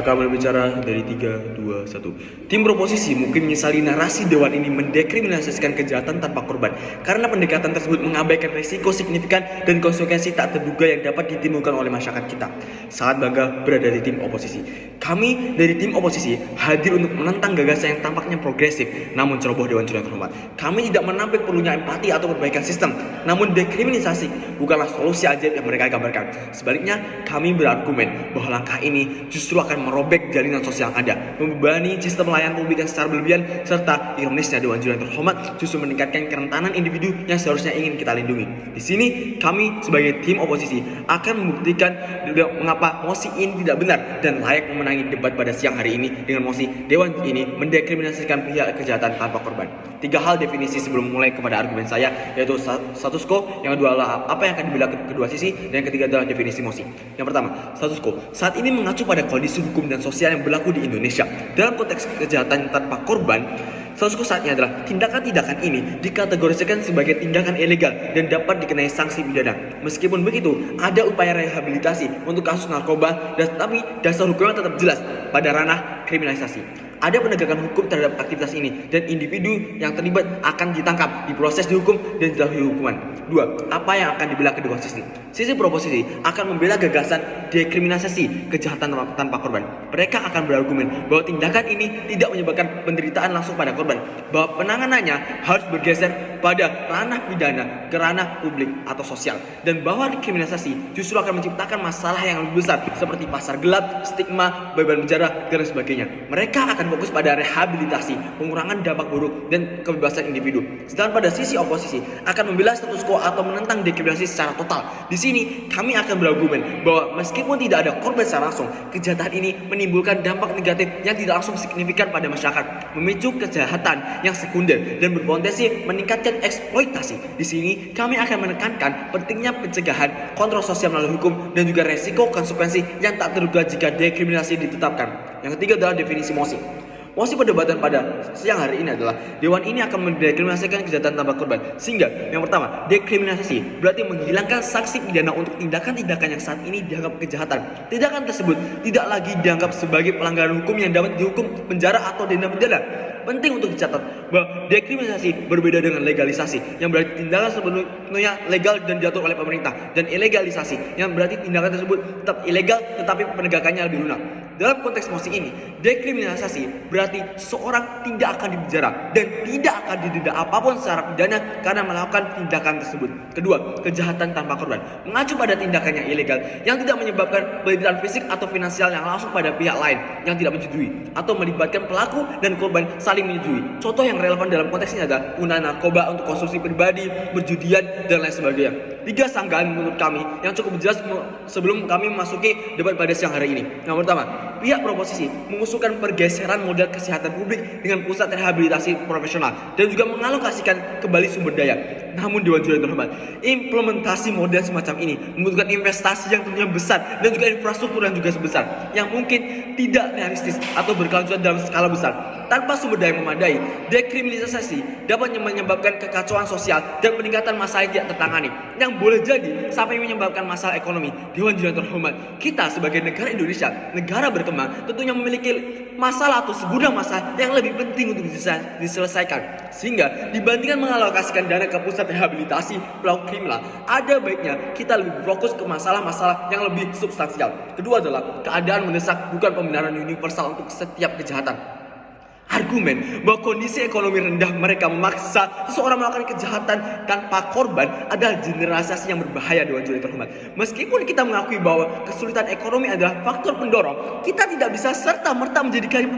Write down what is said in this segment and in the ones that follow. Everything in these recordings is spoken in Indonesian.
Akan berbicara dari 3, 2, 1. Tim proposisi mungkin menyesali narasi Dewan ini mendekriminalisasikan kejahatan tanpa korban karena pendekatan tersebut mengabaikan risiko signifikan dan konsekuensi tak terduga yang dapat ditimbulkan oleh masyarakat kita. Sangat bangga berada di tim oposisi. Kami dari tim oposisi hadir untuk menentang gagasan yang tampaknya progresif namun ceroboh Dewan Juri yang terhormat. Kami tidak menampik perlunya empati atau perbaikan sistem, namun dekriminalisasi bukanlah solusi ajaib yang mereka gambarkan. Sebaliknya, kami berargumen bahwa langkah ini justru akan merobek jalinan sosial yang ada, membebani sistem layanan publik yang secara berlebihan, serta ironisnya Dewan Juri yang terhormat justru meningkatkan kerentanan individu yang seharusnya ingin kita lindungi. Di sini kami sebagai tim oposisi akan membuktikan mengapa mosi ini tidak benar dan layak memenangi debat pada siang hari ini dengan mosi Dewan ini mendekriminalisasikan pihak kejahatan tanpa korban. 3 hal definisi sebelum mulai kepada argumen saya, yaitu status quo, yang kedua adalah apa yang akan dibela kedua sisi, dan yang ketiga adalah definisi mosi. Yang pertama, status quo saat ini mengacu pada kondisi hukum dan sosial yang berlaku di Indonesia. Dalam konteks kejahatan tanpa korban, status quo saatnya adalah tindakan-tindakan ini dikategorikan sebagai tindakan ilegal dan dapat dikenai sanksi pidana. Meskipun begitu, ada upaya rehabilitasi untuk kasus narkoba, tapi dasar hukumnya tetap jelas pada ranah kriminalisasi. Ada penegakan hukum terhadap aktivitas ini dan individu yang terlibat akan ditangkap, diproses dihukum, dan dijatuhi hukuman. 2. Apa yang akan dibela kedua sisi? Sisi proposisi akan membela gagasan dekriminalisasi kejahatan tanpa korban. Mereka akan berargumen bahwa tindakan ini tidak menyebabkan penderitaan langsung pada korban, bahwa penanganannya harus bergeser pada ranah pidana ke ranah publik atau sosial, dan bahwa dekriminalisasi justru akan menciptakan masalah yang lebih besar seperti pasar gelap, stigma, beban penjara, dan sebagainya. Mereka akan fokus pada rehabilitasi, pengurangan dampak buruk, dan kebebasan individu. Sedangkan pada sisi oposisi akan membela status quo atau menentang dekriminalisasi secara total. Di sini kami akan berargumen bahwa meskipun tidak ada korban secara langsung, kejahatan ini menimbulkan dampak negatif yang tidak langsung signifikan pada masyarakat, memicu kejahatan yang sekunder dan berpotensi meningkatkan eksploitasi. Di sini kami akan menekankan pentingnya pencegahan, kontrol sosial melalui hukum, dan juga resiko konsekuensi yang tak terduga jika dekriminalisasi ditetapkan. Yang ketiga adalah definisi mosi. Mosi perdebatan pada siang hari ini adalah Dewan ini akan mendekriminalisasikan kejahatan tanpa korban. Sehingga yang pertama, dekriminalisasi berarti menghilangkan sanksi pidana untuk tindakan-tindakan yang saat ini dianggap kejahatan. Tindakan tersebut tidak lagi dianggap sebagai pelanggaran hukum yang dapat dihukum penjara atau denda pidana. Penting untuk dicatat bahwa dekriminalisasi berbeda dengan legalisasi, yang berarti tindakan sepenuhnya legal dan diatur oleh pemerintah, dan ilegalisasi yang berarti tindakan tersebut tetap ilegal tetapi penegakannya lebih lunak. Dalam konteks mosi ini, dekriminalisasi berarti seseorang tidak akan dipenjara dan tidak akan didenda apapun secara pidana karena melakukan tindakan tersebut. Kedua, kejahatan tanpa korban mengacu pada tindakan yang ilegal yang tidak menyebabkan penderitaan fisik atau finansial yang langsung pada pihak lain yang tidak menyetujui atau melibatkan pelaku dan korban saling menyetujui. Contoh yang relevan dalam konteks ini adalah penggunaan narkoba untuk konsumsi pribadi, perjudian, dan lain sebagainya. 3 sanggahan menurut kami yang cukup jelas sebelum kami memasuki debat pada siang hari ini. Yang pertama, pihak proposisi mengusulkan pergeseran model kesehatan publik dengan pusat rehabilitasi profesional dan juga mengalokasikan kembali sumber daya. Namun Dewan Juri yang terhormat, implementasi model semacam ini membutuhkan investasi yang tentunya besar dan juga infrastruktur yang juga sebesar yang mungkin tidak realistis atau berkelanjutan dalam skala besar. Tanpa sumber daya memadai, dekriminalisasi dapat menyebabkan kekacauan sosial dan peningkatan masalah yang tidak tertangani, yang boleh jadi sampai menyebabkan masalah ekonomi. Dewan Juri yang terhormat, kita sebagai negara Indonesia, negara berkembang, tentunya memiliki masalah atau segudang masalah yang lebih penting untuk diselesaikan. Sehingga dibandingkan mengalokasikan dana ke pusat rehabilitasi pelaku kriminal, ada baiknya kita lebih fokus ke masalah-masalah yang lebih substansial. Kedua adalah keadaan mendesak, bukan pembenaran universal untuk setiap kejahatan. Argumen bahwa kondisi ekonomi rendah mereka memaksa seseorang melakukan kejahatan tanpa korban adalah generalisasi yang berbahaya. Dewan Juri terhormat, meskipun kita mengakui bahwa kesulitan ekonomi adalah faktor pendorong, kita tidak bisa serta-merta menjadikan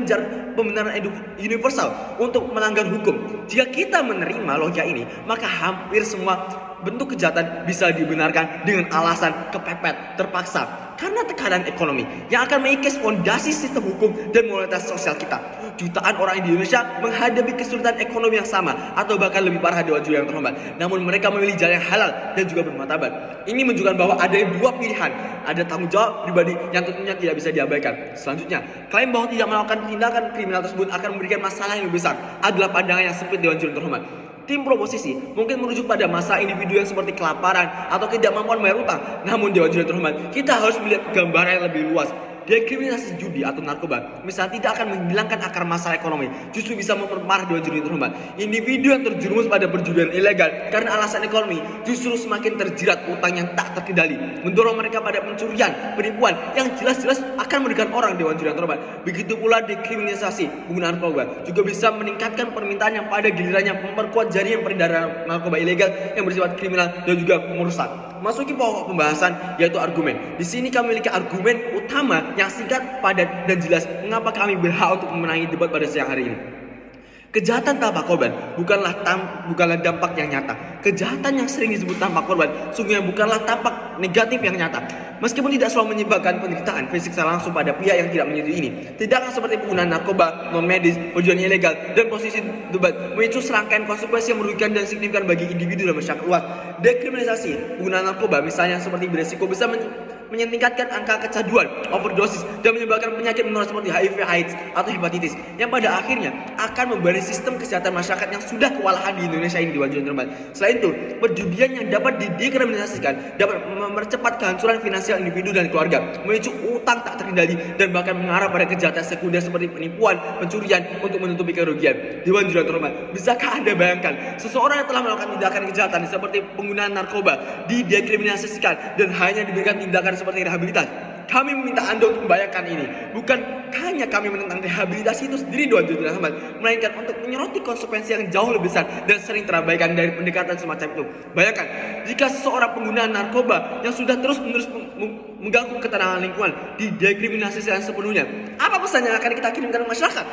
pembenaran universal untuk melanggar hukum. Jika kita menerima logika ini, maka hampir semua bentuk kejahatan bisa dibenarkan dengan alasan kepepet, terpaksa, karena tekanan ekonomi yang akan mengikis fondasi sistem hukum dan moralitas sosial kita. Jutaan orang di Indonesia menghadapi kesulitan ekonomi yang sama atau bahkan lebih parah. Dewan Juri yang terhormat, namun mereka memilih jalan yang halal dan juga bermartabat. Ini menunjukkan bahwa ada 2 pilihan, ada tanggung jawab pribadi yang tentunya tidak bisa diabaikan. Selanjutnya, klaim bahwa tidak melakukan tindakan kriminal tersebut akan memberikan masalah yang lebih besar adalah pandangan yang sempit. Dewan Juri yang terhormat, Tim proposisi mungkin merujuk pada masa individu yang seperti kelaparan atau ketidakmampuan bayar utang. Namun Dewan Juri terhormat, kita harus melihat gambaran yang lebih luas. dekriminalisasi judi atau narkoba misalnya tidak akan menghilangkan akar masalah ekonomi, justru bisa memperparah Dewan Juri Terhormat. Individu yang terjerumus pada perjudian ilegal karena alasan ekonomi justru semakin terjerat utang yang tak terkendali, mendorong mereka pada pencurian, penipuan yang jelas-jelas akan merugikan orang Dewan Juri Terhormat. Begitu pula dekriminalisasi penggunaan narkoba juga bisa meningkatkan permintaan yang pada gilirannya memperkuat jaringan peredaran narkoba ilegal yang bersifat kriminal dan juga merusak. Masuki pokok pembahasan yaitu argumen. Di sini kami memiliki argumen utama yang singkat, padat, dan jelas mengapa kami berhak untuk memenangi debat pada siang hari ini. Kejahatan tanpa korban bukanlah dampak yang nyata. Kejahatan yang sering disebut tanpa korban sungguhnya bukanlah dampak negatif yang nyata. Meskipun tidak selalu menyebabkan penderitaan fisik secara langsung pada pihak yang tidak menyetujui ini, tidaklah seperti penggunaan narkoba, non medis, perjudian ilegal, dan posisi debat memicu serangkaian konsekuensi yang merugikan dan signifikan bagi individu dan masyarakat luas. Dekriminalisasi penggunaan narkoba misalnya seperti beresiko bisa meningkatkan angka kecanduan, overdosis, dan menyebabkan penyakit menular seperti HIV/AIDS atau hepatitis yang pada akhirnya akan membebani sistem kesehatan masyarakat yang sudah kewalahan di Indonesia ini Dewan Juri Terhormat. Selain itu, perjudian yang dapat didekriminalisasikan dapat mempercepat kehancuran finansial individu dan keluarga, memicu utang tak terkendali, dan bahkan mengarah pada kejahatan sekunder seperti penipuan, pencurian untuk menutupi kerugian. Dewan Juri Terhormat, bisakah Anda bayangkan seseorang yang telah melakukan tindakan kejahatan seperti penggunaan narkoba didekriminalisasikan dan hanya diberikan tindakan seperti rehabilitasi? Kami meminta Anda untuk membayangkan ini. Bukan hanya kami menentang rehabilitasi itu sendiri Dewan Juri Terhormat, melainkan untuk menyoroti konsekuensi yang jauh lebih besar dan sering terabaikan dari pendekatan semacam itu. Bayangkan jika seseorang pengguna narkoba yang sudah terus-menerus mengganggu ketenangan lingkungan didekriminalisasikan sepenuhnya, apa pesan yang akan kita kirimkan ke masyarakat?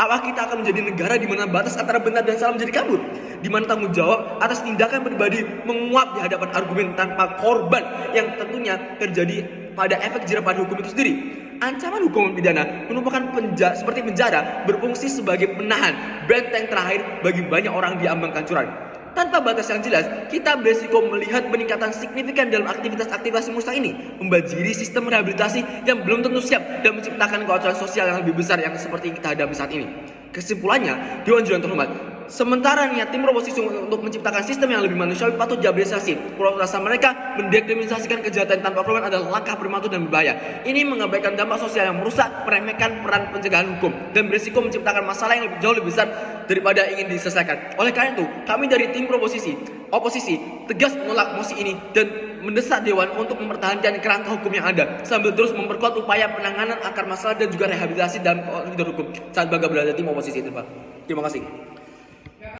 Apa kita akan menjadi negara di mana batas antara benar dan salah menjadi kabur? Di mana tanggung jawab atas tindakan pribadi menguap di hadapan argumen tanpa korban yang tentunya terjadi pada efek jerah pada hukum itu sendiri. Ancaman hukuman pidana merupakan seperti penjara berfungsi sebagai penahan benteng terakhir bagi banyak orang di ambang kancuran. Tanpa batas yang jelas, kita beresiko melihat peningkatan signifikan dalam aktivitas-aktivitas merusak ini, membanjiri sistem rehabilitasi yang belum tentu siap dan menciptakan kekacauan sosial yang lebih besar yang seperti kita hadapi saat ini. Kesimpulannya, Dewan Juri Terhormat, sementara niat tim oposisi untuk menciptakan sistem yang lebih manusiawi patut diapresiasi, proses mereka mendekriminalisasikan kejahatan tanpa korban adalah langkah prematur dan berbahaya. Ini mengabaikan dampak sosial yang merusak, meremehkan peran pencegahan hukum, dan berisiko menciptakan masalah yang jauh lebih besar daripada ingin diselesaikan. Oleh karena itu, kami dari tim oposisi tegas menolak mosi ini dan mendesak Dewan untuk mempertahankan kerangka hukum yang ada sambil terus memperkuat upaya penanganan akar masalah dan juga rehabilitasi dalam koridor hukum. Sangat bangga berada tim oposisi itu, Pak. Terima kasih.